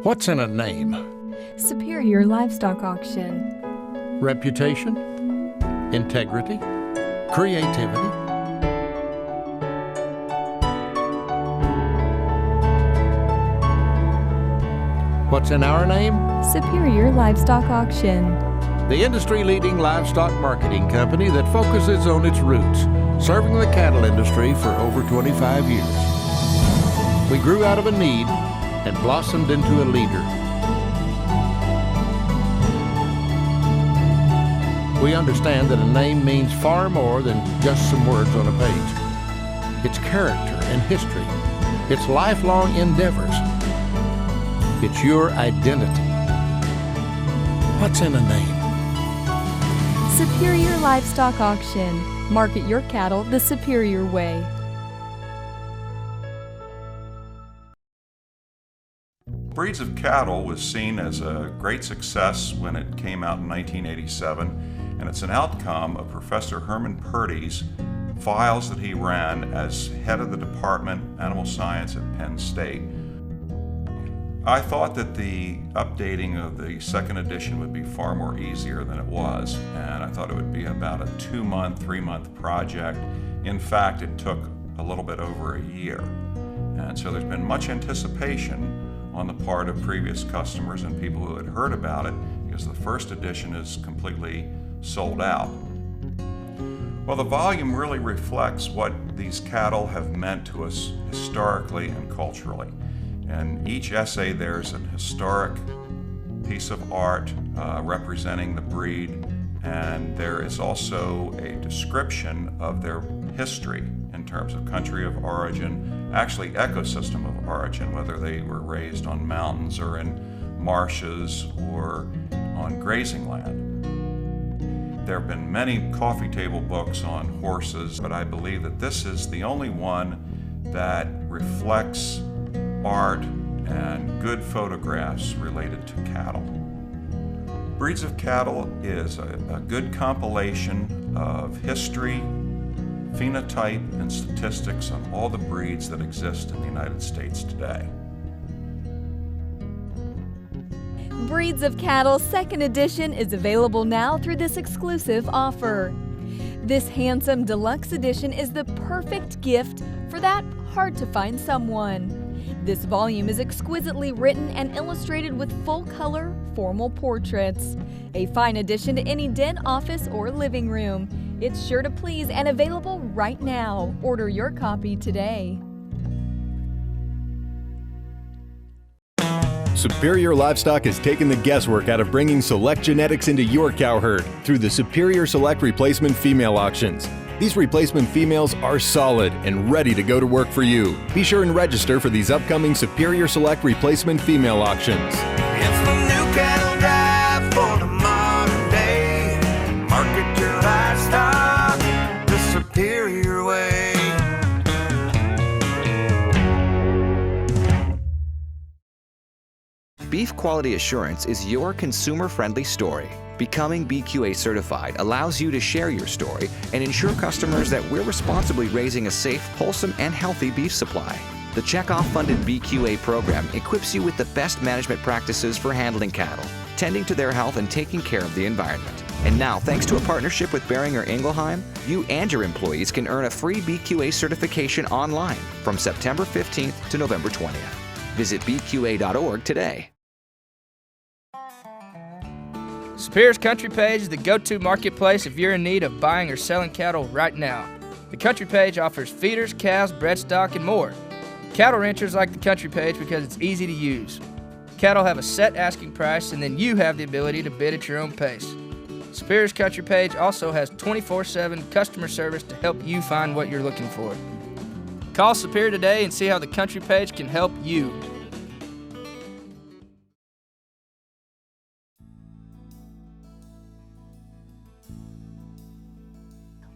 What's in a name? Superior Livestock Auction. Reputation? Integrity? Creativity? What's in our name? Superior Livestock Auction. The industry-leading livestock marketing company that focuses on its roots, serving the cattle industry for over 25 years. We grew out of a need and blossomed into a leader. We understand that a name means far more than just some words on a page. It's character and history. It's lifelong endeavors. It's your identity. What's in a name? Superior Livestock Auction. Market your cattle the superior way. Breeds of Cattle was seen as a great success when it came out in 1987, and it's an outcome of Professor Herman Purdy's files that he ran as head of the Department of Animal Science at Penn State. I thought that the updating of the second edition would be far more easier than it was, and I thought it would be about a 2-month, 3-month project. In fact, it took a little bit over a year. And so there's been much anticipation on the part of previous customers and people who had heard about it, because the first edition is completely sold out. Well, the volume really reflects what these cattle have meant to us historically and culturally. In each essay there's an historic piece of art representing the breed, and there is also a description of their history in terms of country of origin, actually ecosystem of origin, whether they were raised on mountains or in marshes or on grazing land. There have been many coffee table books on horses, but I believe that this is the only one that reflects art and good photographs related to cattle. Breeds of Cattle is a good compilation of history, phenotype, and statistics on all the breeds that exist in the United States today. Breeds of Cattle second edition is available now through this exclusive offer. This handsome deluxe edition is the perfect gift for that hard-to-find someone. This volume is exquisitely written and illustrated with full-color, formal portraits. A fine addition to any den, office, or living room. It's sure to please and available right now. Order your copy today. Superior Livestock has taken the guesswork out of bringing select genetics into your cow herd through the Superior Select Replacement Female Auctions. These replacement females are solid and ready to go to work for you. Be sure and register for these upcoming Superior Select Replacement Female Auctions. It's the new cattle drive for the modern day. Market your livestock the superior way. Beef Quality Assurance is your consumer-friendly story. Becoming BQA certified allows you to share your story and ensure customers that we're responsibly raising a safe, wholesome, and healthy beef supply. The checkoff-funded BQA program equips you with the best management practices for handling cattle, tending to their health, and taking care of the environment. And now, thanks to a partnership with Behringer Ingelheim, you and your employees can earn a free BQA certification online from September 15th to November 20th. Visit bqa.org today. Superior's Country Page is the go-to marketplace if you're in need of buying or selling cattle right now. The Country Page offers feeders, calves, bread stock, and more. Cattle ranchers like the Country Page because it's easy to use. Cattle have a set asking price, and then you have the ability to bid at your own pace. Superior's Country Page also has 24/7 customer service to help you find what you're looking for. Call Superior today and see how the Country Page can help you.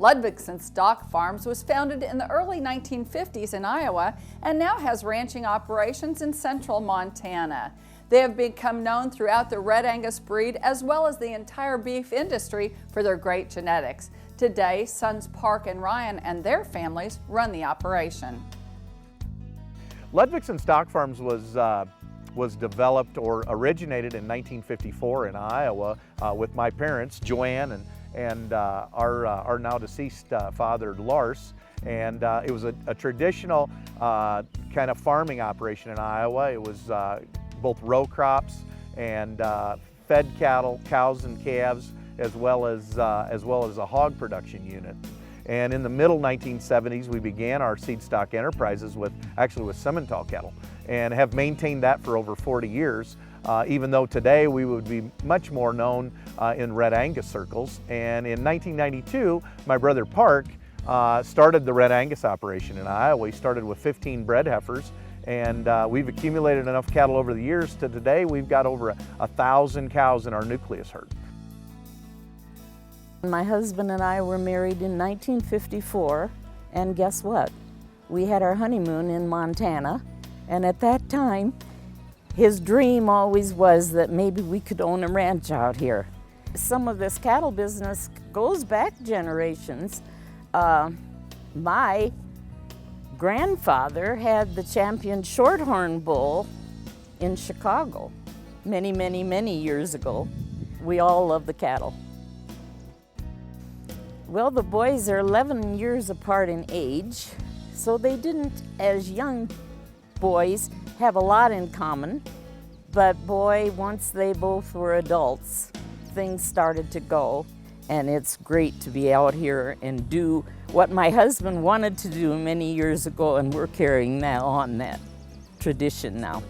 Ludvigson Stock Farms was founded in the early 1950s in Iowa and now has ranching operations in central Montana. They have become known throughout the Red Angus breed as well as the entire beef industry for their great genetics. Today, sons Park and Ryan and their families run the operation. Ludvigson Stock Farms was was developed or originated in 1954 in Iowa with my parents, Joanne and our now deceased father, Lars. And it was a traditional kind of farming operation in Iowa. It was both row crops and fed cattle, cows and calves, as well as a hog production unit. And in the middle 1970s, we began our seed stock enterprises with Simmental cattle, and have maintained that for over 40 years, even though today we would be much more known in Red Angus circles. And in 1992, my brother Park started the Red Angus operation in Iowa. He started with 15 bred heifers, and we've accumulated enough cattle over the years to today we've got over 1,000 cows in our nucleus herd. My husband and I were married in 1954, and guess what? We had our honeymoon in Montana, and at that time, his dream always was that maybe we could own a ranch out here. Some of this cattle business goes back generations. My grandfather had the champion Shorthorn bull in Chicago many, many, many years ago. We all love the cattle. Well, the boys are 11 years apart in age, so they didn't, as young boys, have a lot in common. But boy, once they both were adults, things started to go, and it's great to be out here and do what my husband wanted to do many years ago, and we're carrying that on, that tradition now.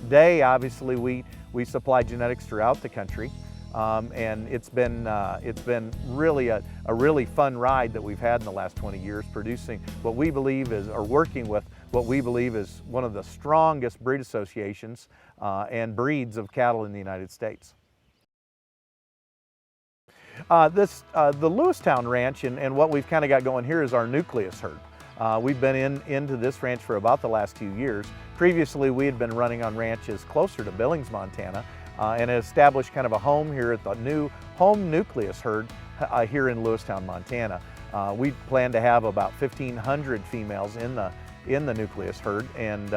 Today, obviously, we supply genetics throughout the country. And it's been really a really fun ride that we've had in the last 20 years, producing what we believe is, or working with what we believe is one of the strongest breed associations and breeds of cattle in the United States. The Lewistown Ranch and what we've kind of got going here is our nucleus herd. We've been into this ranch for about the last 2 years. Previously, we had been running on ranches closer to Billings, Montana, and established kind of a home here at the new home nucleus herd here in Lewistown, Montana. We plan to have about 1,500 females in the nucleus herd, and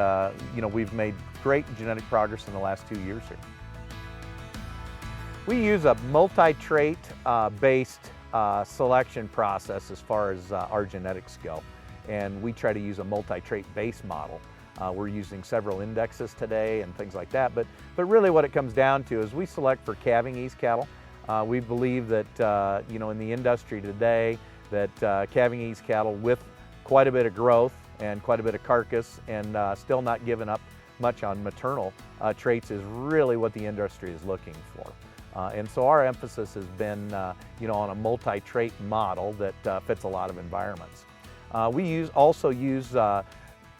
we've made great genetic progress in the last 2 years here. We use a multi-trait based selection process as far as our genetics go, and we try to use a multi-trait base model. We're using several indexes today and things like that, but really what it comes down to is we select for calving ease cattle. We believe that in the industry today that calving ease cattle with quite a bit of growth and quite a bit of carcass and still not giving up much on maternal traits is really what the industry is looking for. And so our emphasis has been on a multi-trait model that fits a lot of environments. We also use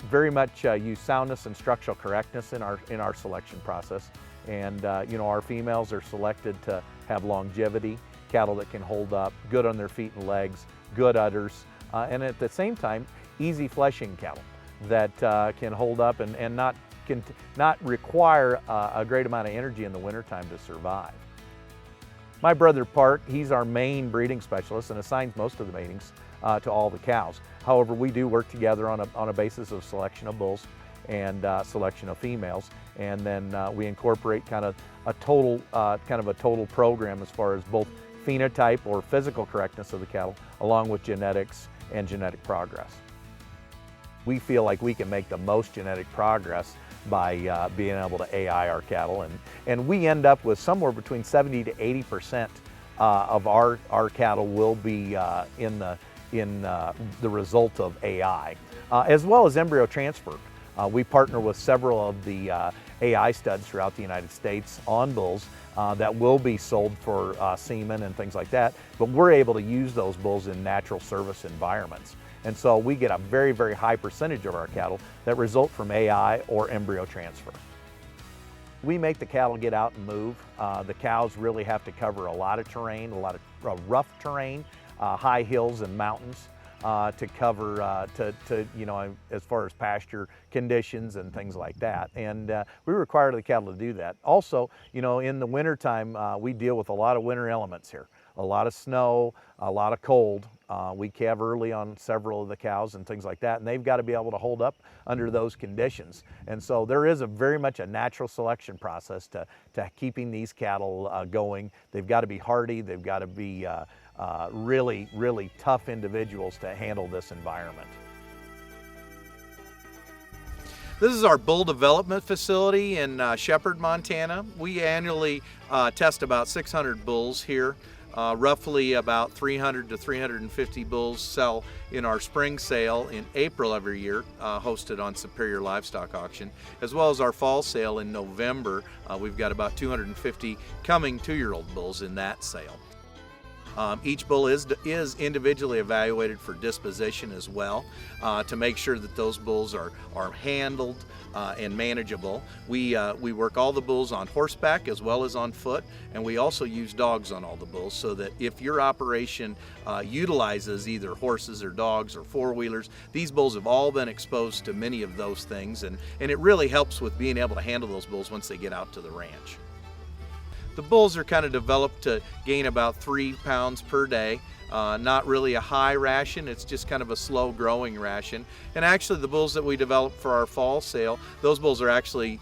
very much use soundness and structural correctness in our selection process, and our females are selected to have longevity, cattle that can hold up, good on their feet and legs, good udders, and at the same time easy fleshing cattle that can hold up and not require a great amount of energy in the wintertime to survive. My brother Park, he's our main breeding specialist and assigns most of the matings to all the cows. However, we do work together on a basis of selection of bulls and selection of females, and then we incorporate kind of a total program as far as both phenotype or physical correctness of the cattle, along with genetics and genetic progress. We feel like we can make the most genetic progress by being able to AI our cattle, and we end up with somewhere between 70 to 80% of our cattle will be in the result of AI, as well as embryo transfer. We partner with several of the AI studs throughout the United States on bulls that will be sold for semen and things like that, but we're able to use those bulls in natural service environments. And so we get a very, very high percentage of our cattle that result from AI or embryo transfer. We make the cattle get out and move. The cows really have to cover a lot of terrain, a lot of rough terrain, high hills and mountains to cover, as far as pasture conditions and things like that. And we require the cattle to do that. Also, in the wintertime, we deal with a lot of winter elements here. a lot of snow, a lot of cold. We calve early on several of the cows and things like that, and they've got to be able to hold up under those conditions. And so there is very much a natural selection process to keeping these cattle going. They've got to be hardy, they've got to be really, really tough individuals to handle this environment. This is our bull development facility in Shepherd, Montana. We annually test about 600 bulls here. Roughly about 300 to 350 bulls sell in our spring sale in April every year, hosted on Superior Livestock Auction, as well as our fall sale in November. We've got about 250 coming 2-year-old bulls in that sale. Each bull is individually evaluated for disposition as well, to make sure that those bulls are handled and manageable. We work all the bulls on horseback as well as on foot, and we also use dogs on all the bulls, so that if your operation utilizes either horses or dogs or four-wheelers, these bulls have all been exposed to many of those things, and it really helps with being able to handle those bulls once they get out to the ranch. The bulls are kind of developed to gain about 3 pounds per day. Not really a high ration, it's just kind of a slow growing ration. And actually the bulls that we developed for our fall sale, those bulls are actually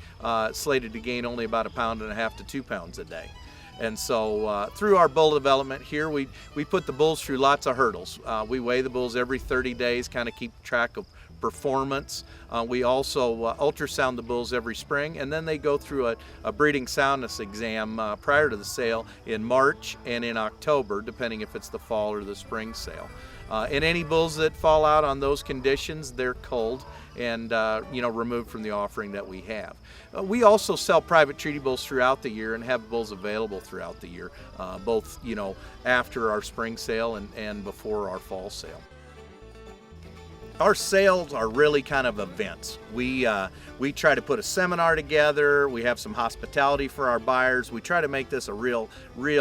slated to gain only about 1.5 pounds to 2 pounds a day. And so through our bull development here, we put the bulls through lots of hurdles. We weigh the bulls every 30 days, kind of keep track of performance. We also ultrasound the bulls every spring, and then they go through a breeding soundness exam prior to the sale in March and in October, depending if it's the fall or the spring sale. And any bulls that fall out on those conditions, they're culled and removed from the offering that we have. We also sell private treaty bulls throughout the year and have bulls available throughout the year, both after our spring sale and before our fall sale. Our sales are really kind of events. We try to put a seminar together. We have some hospitality for our buyers. We try to make this a real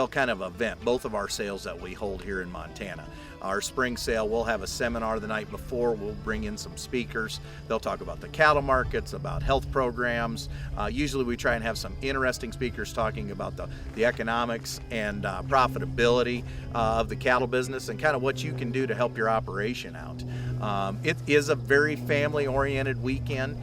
kind of event, both of our sales that we hold here in Montana. Our spring sale, we'll have a seminar the night before. We'll bring in some speakers. They'll talk about the cattle markets, about health programs. Usually we try and have some interesting speakers talking about the economics and profitability of the cattle business and kind of what you can do to help your operation out. It is a very family-oriented weekend.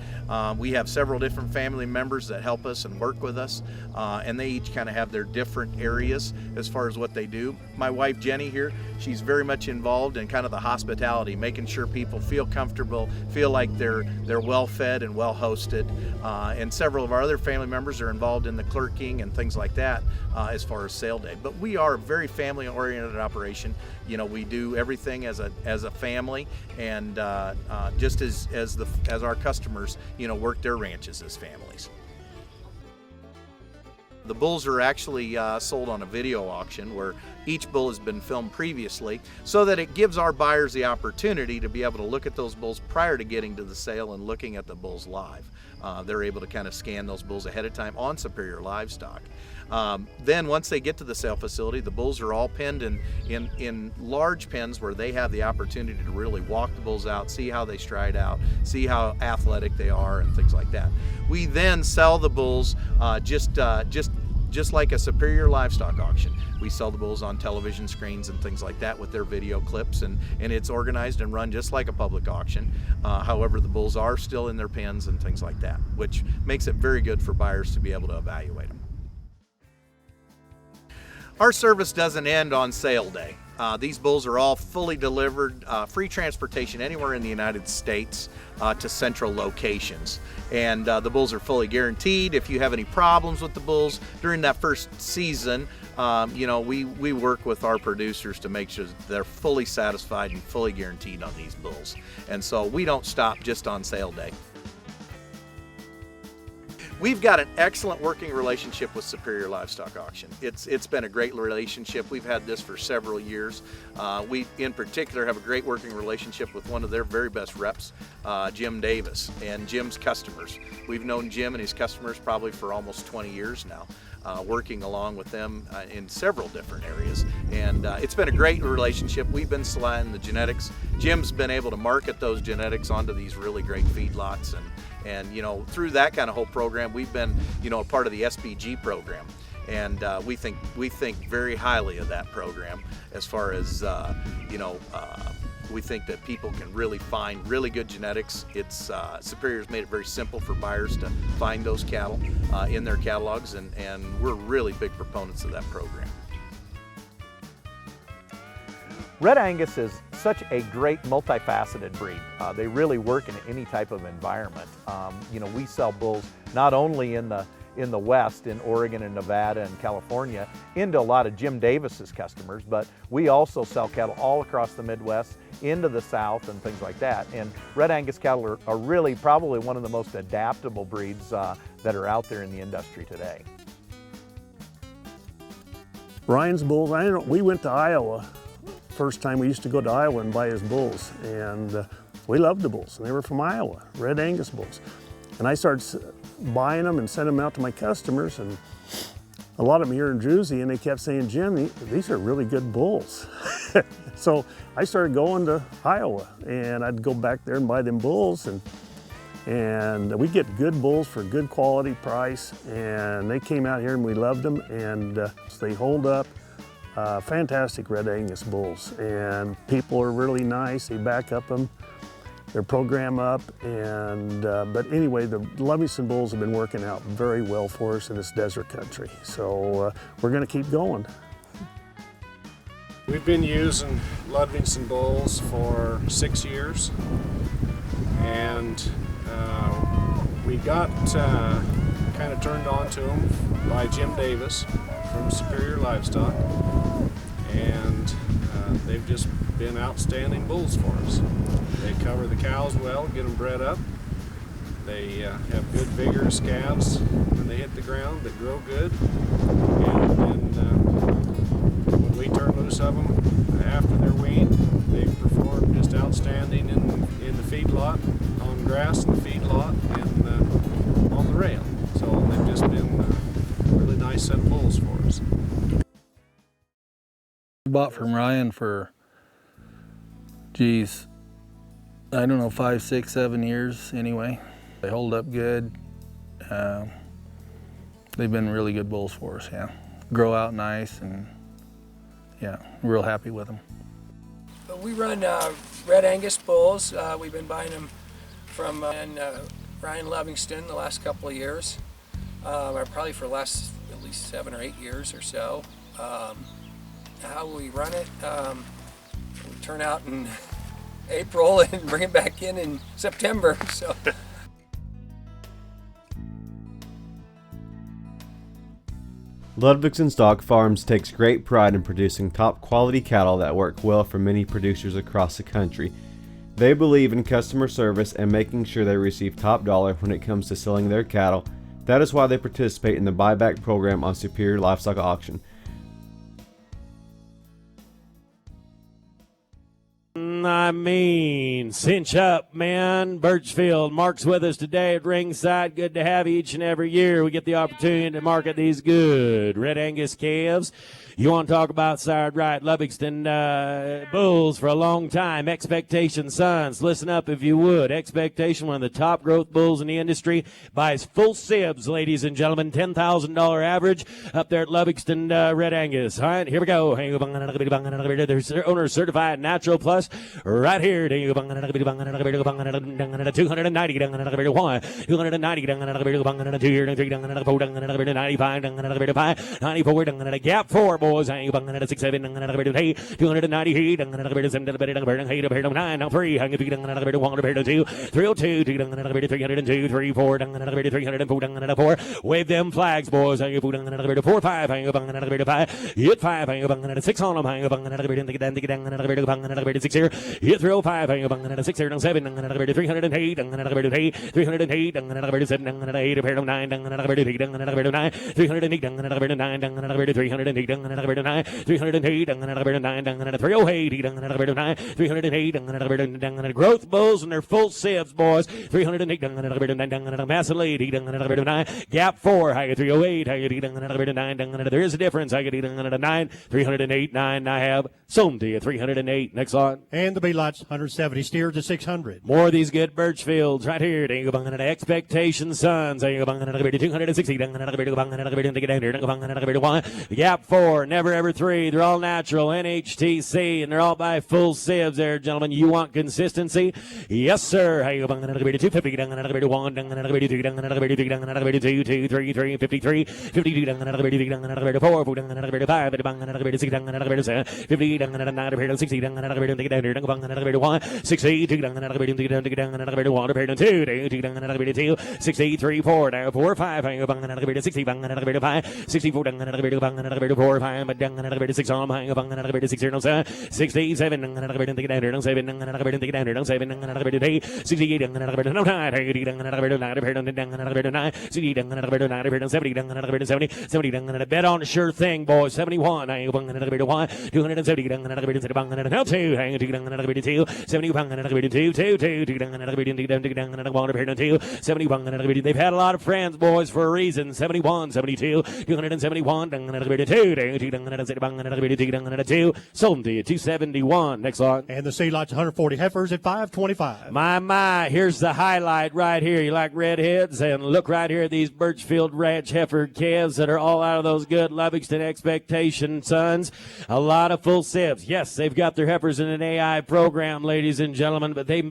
We have several different family members that help us and work with us, and they each kind of have their different areas as far as what they do. My wife Jenny here, she's very much involved in kind of the hospitality, making sure people feel comfortable, feel like they're well fed and well hosted. And several of our other family members are involved in the clerking and things like that as far as sale day. But we are a very family-oriented operation. We do everything as a family, and just as our customers, work their ranches as families. The bulls are actually sold on a video auction where each bull has been filmed previously, so that it gives our buyers the opportunity to be able to look at those bulls prior to getting to the sale and looking at the bulls live. They're able to kind of scan those bulls ahead of time on Superior Livestock. Then once they get to the sale facility, the bulls are all penned in large pens where they have the opportunity to really walk the bulls out, see how they stride out, see how athletic they are, and things like that. We then sell the bulls just like a Superior Livestock auction. We sell the bulls on television screens and things like that with their video clips, and it's organized and run just like a public auction. However, the bulls are still in their pens and things like that, which makes it very good for buyers to be able to evaluate them. Our service doesn't end on sale day. These bulls are all fully delivered, free transportation anywhere in the United States to central locations. And the bulls are fully guaranteed. If you have any problems with the bulls during that first season, we work with our producers to make sure that they're fully satisfied and fully guaranteed on these bulls. And so we don't stop just on sale day. We've got an excellent working relationship with Superior Livestock Auction. It's been a great relationship. We've had this for several years. We, in particular, have a great working relationship with one of their very best reps, Jim Davis, and Jim's customers. We've known Jim and his customers probably for almost 20 years now, working along with them in several different areas. And it's been a great relationship. We've been supplying the genetics. Jim's been able to market those genetics onto these really great feedlots, and through that kind of whole program, we've been, a part of the SPG program. and we think very highly of that program. As far as we think that people can really find really good genetics. It's Superior's made it very simple for buyers to find those cattle in their catalogs, and we're really big proponents of that program. Red Angus is such a great multifaceted breed. They really work in any type of environment. We sell bulls not only in the West, in Oregon and Nevada and California, into a lot of Jim Davis's customers, but we also sell cattle all across the Midwest, into the South and things like that. And Red Angus cattle are really probably one of the most adaptable breeds that are out there in the industry today. Ryan's bulls, we went to Iowa. First time we used to go to Iowa and buy his bulls, and we loved the bulls. And they were from Iowa, Red Angus bulls. And I started buying them and sending them out to my customers, and a lot of them here in Druzy, and they kept saying, Jim, these are really good bulls. So I started going to Iowa, and I'd go back there and buy them bulls, and we get good bulls for good quality price, and they came out here and we loved them, and so they hold up. Fantastic Red Angus bulls, and people are really nice. They back up them. They're program up, and but anyway, the Ludvigson bulls have been working out very well for us in this desert country. So we're going to keep going. We've been using Ludvigson bulls for 6 years, and we got kind of turned on to them by Jim Davis from Superior Livestock, and they've just been outstanding bulls for us. They cover the cows well, get them bred up. They have good vigorous calves when they hit the ground that grow good. And then when we turn loose of them after they're weaned, they've performed just outstanding in the feedlot, on grass in the feedlot, and on the rail. So they've just been a really nice set of bulls for us. We bought from Ryan for, geez, I don't know, 5, 6, 7 years anyway. They hold up good. They've been really good bulls for us, yeah. Grow out nice, and yeah, real happy with them. We run Red Angus bulls. We've been buying them from Ryan Ludvigson the last couple of years, or probably for the last at least 7 or 8 years or so. How we run it, we turn out in April and bring it back in September. So. Ludvigson Stock Farms takes great pride in producing top quality cattle that work well for many producers across the country. They believe in customer service and making sure they receive top dollar when it comes to selling their cattle. That is why they participate in the buyback program on Superior Livestock Auction. I mean, cinch up, man. Birchfield, Mark's with us today at ringside. Good to have you each and every year. We get the opportunity to market these good Red Angus calves. You want to talk about sired right Ludvigson bulls for a long time. Expectation Sons, listen up if you would. Expectation, one of the top growth bulls in the industry, buys full sibs, ladies and gentlemen. $10,000 average up there at Ludvigson Red Angus. All right, here we go. There's owner certified natural plus right here. 290, 94, gap 4, boys. 6-7, 290, 9, now 3, 2, 302, 302, 3, 4, 304. Wave them flags, boys. 4, 5, hit 5, 6 on them. 6 here, hit 305, 6 here, 7, 308, 308, 7, 8, 9, 308, growth bulls and their full sibs, boys. 308, Massalee, gap 4, 308, there is a difference. 9, 308, 9, I have sold to you. 308, next on. And the feedlots, 170 steers to 600. More of these good Birchfields right here. Expectation Sons. 260. Gap 4, Never Ever 3. They're all natural, NHTC, and they're all by full sieves there, gentlemen. You want consistency? Yes, sir. 250. 1, 2, 2, 3, 3, 53, 52, 4, 5, 6, 50, 60, 63, 4, 4, 5, 60, 64, 4, 5, 6 on 6 here, 67, 7, 68, no time, 70, bet on the sure thing, boys. 71, 270, now 2, 70, they've had a lot of friends, boys, for a reason. 71, 72, 271, 2, sold them to you, 271. Next lot. And the seedlots, 140 heifers at 525. My, here's the highlight right here. You like redheads? And look right here at these Birchfield Ranch heifer calves that are all out of those good Ludvigson Expectation Sons. A lot of full sibs. Yes, they've got their heifers in an AI program, ladies and gentlemen, but they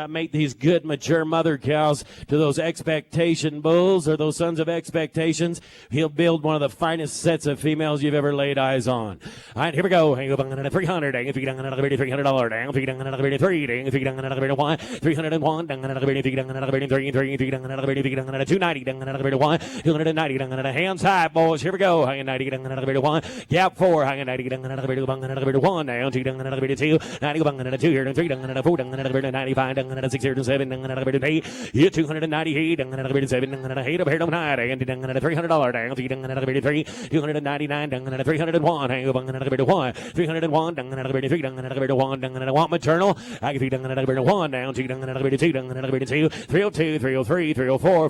make these good mature mother cows to those Expectation bulls or those Sons of Expectations. He'll build one of the finest sets of females you've ever laid eyes on. All right, here we go. 300, $300, $301, 290, hands high, boys. Here we go. Gap 4, 1, down, 2, 2 here, 3, 4, 95, 6 here, 7, 8, 298, 7, 8 up here, 9, and $300 down, 3, 299, 301, 301, 301, want maternal? I can 1 down, 2, 302, 303, 304, 304,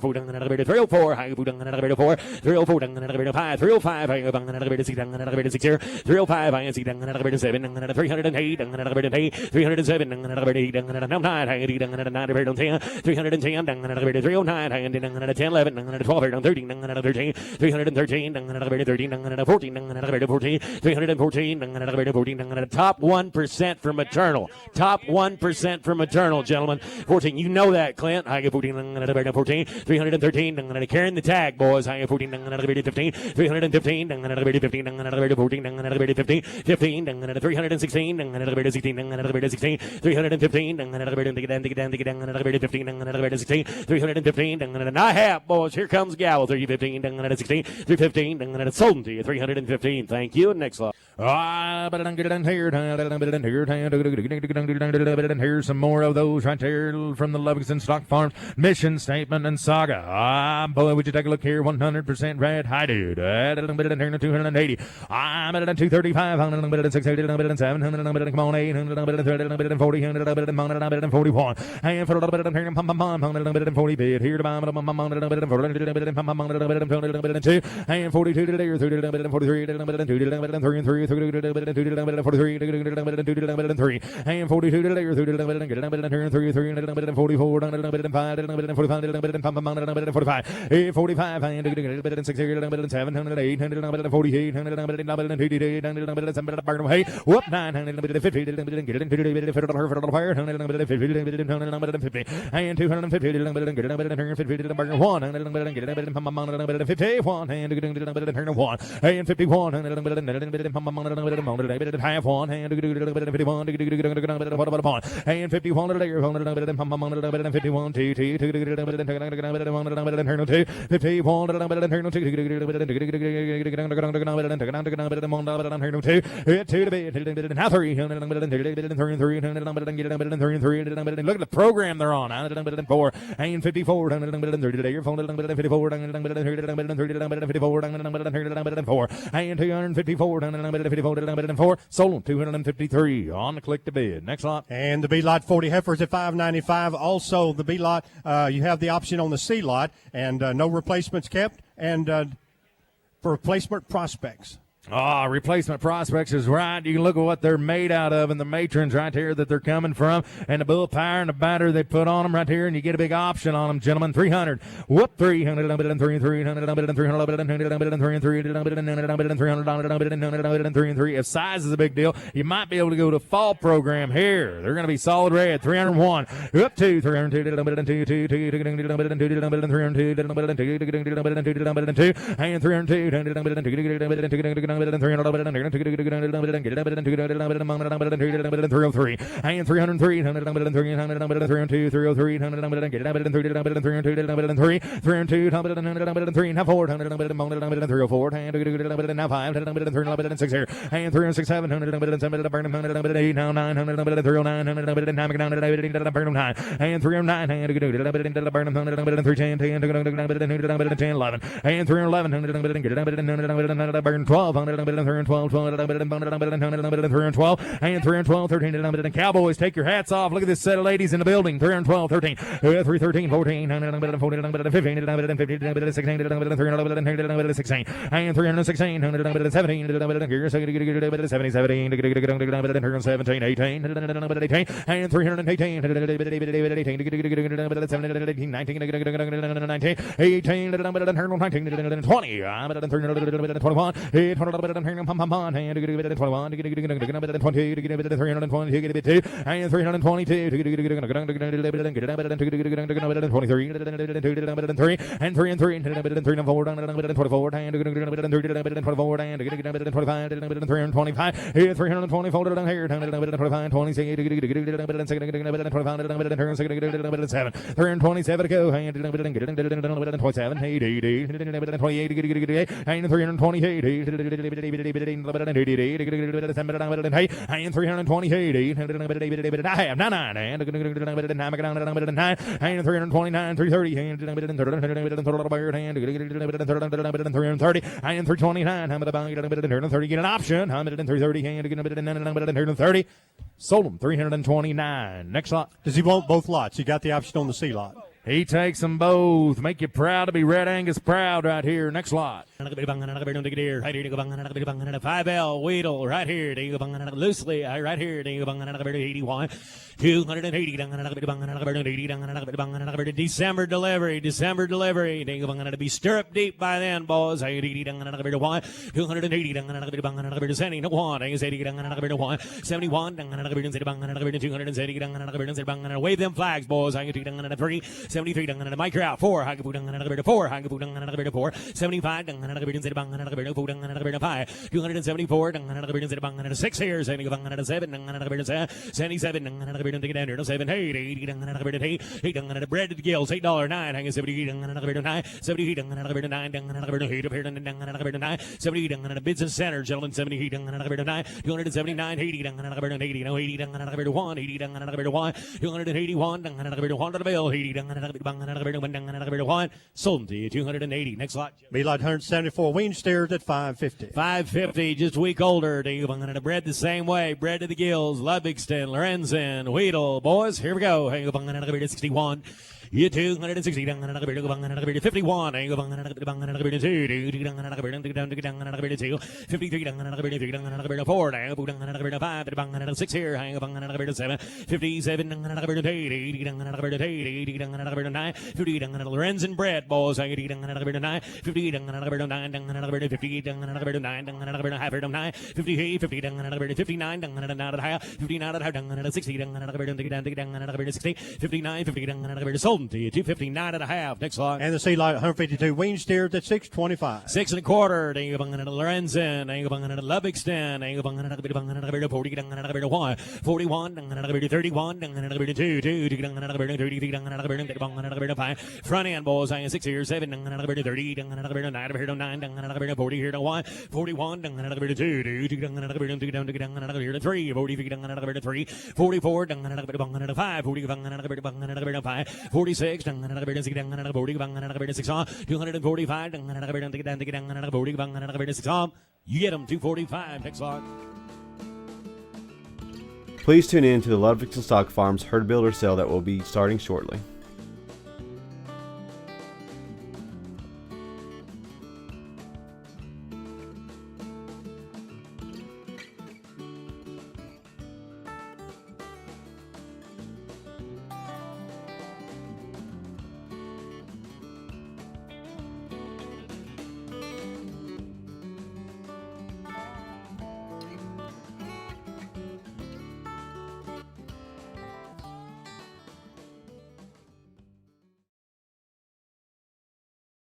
304, 305, 305, 6 here, 305, 7, 308, 307, 9, 310, 309, 10, 11, 12, 13, 13, 313, 14, 314, top 1% for maternal. Top 1% for maternal, gentlemen. 14, you know that, Clint. I get 14, 313, carrying the tag, boys. I get 14, 15, 315, 15, 15, 316, 16, 315, 315, and I have, boys. Here comes Gal, 315, 16, 315, sold them to you, 315. Thank you. And next slide. Here's some more of those right there from the Ludvigson Stock Farms mission statement and saga. Boy, would you take a look here? 100% red high dude. 280. I'm at 235. 680. 700. Come on, 800. 40. 41. And for a little bit of here, 140 bid here to buy 2 and 42 to there, 43 and 3 and 3 and 42 to there, 3 and 44 and 45 and 45 and 6 and 700 800 and 48 and 288 and 700 whoop 950 and 250 and 250 1 and 51 and 1 and 51 and half 1 and 51 and 51 51 2 now 3 look at the program they're on. 4 and 54 and 254 and 254 sold 253 on the click to bid. Next lot. And the B lot 40 heifers at $595. Also the B lot, you have the option on the C lot, and no replacements kept, and for replacement prospects. Replacement prospects is right. You can look at what they're made out of and the matrons right here that they're coming from, and the bull power and the batter they put on them right here, and you get a big option on them, gentlemen. 300. Whoop, 300. 300. If size is a big deal, you might be able to go to fall program here. They're going to be solid red. 301. Up to 302. And 302. 303 and 303 302 303 302 now 4 304 now 5 6 here and 306 700 now 900 309 and 309 and 310 and 311 12 and 312 13 Cowboys, take your hats off. Look at this set of ladies in the building. 312 13 313 14 15 16 16 and 316 17 17 18 and 318 327 to go, and 27, 28, and 328, and 328, I have 99, and 329, 330, and 330, and 329, 30, get an option, 330, and 330. Sold them 329. Next lot. Does he want both lots? You got the option on the C lot. He takes them both. Make you proud to be Red Angus proud right here. Next lot. 5L Weedle right here. Loosely right here. 81. 280. December delivery. To be stirrup deep by then, boys. 280. 71. 270. Wave them flags, boys. 3. 73 Mike out 4 4 4 75 5 274 6 here 7 77 7 8 bread to the gills $8.09 70 70 business center gentlemen 70 279 80 1 281 to the bill 80 sold to you 280. Next lot. B-lot 174. Wean steers at 550. 550, just a week older. Bred the same way. Bred to the gills. Ludvigson, Lorenzen, Weedle. Boys, here we go. 61. You 260 51 2 53 4 5 6 here 7 57 Lorenzen bread balls 9 50 9 50 59 59 sold to you 259 and a half. Next lot. And the C lot 152. Wean steers at 625. 6 1/4. Lorenzen. Ludvigson. 41. 31. 2 front end balls. 6 here 7 30 9 40 here to 1 41 2 3 44 5 46 6 you get them 245. Next lot. Please tune in to the Ludvigson Stock Farms herd builder sale that will be starting shortly.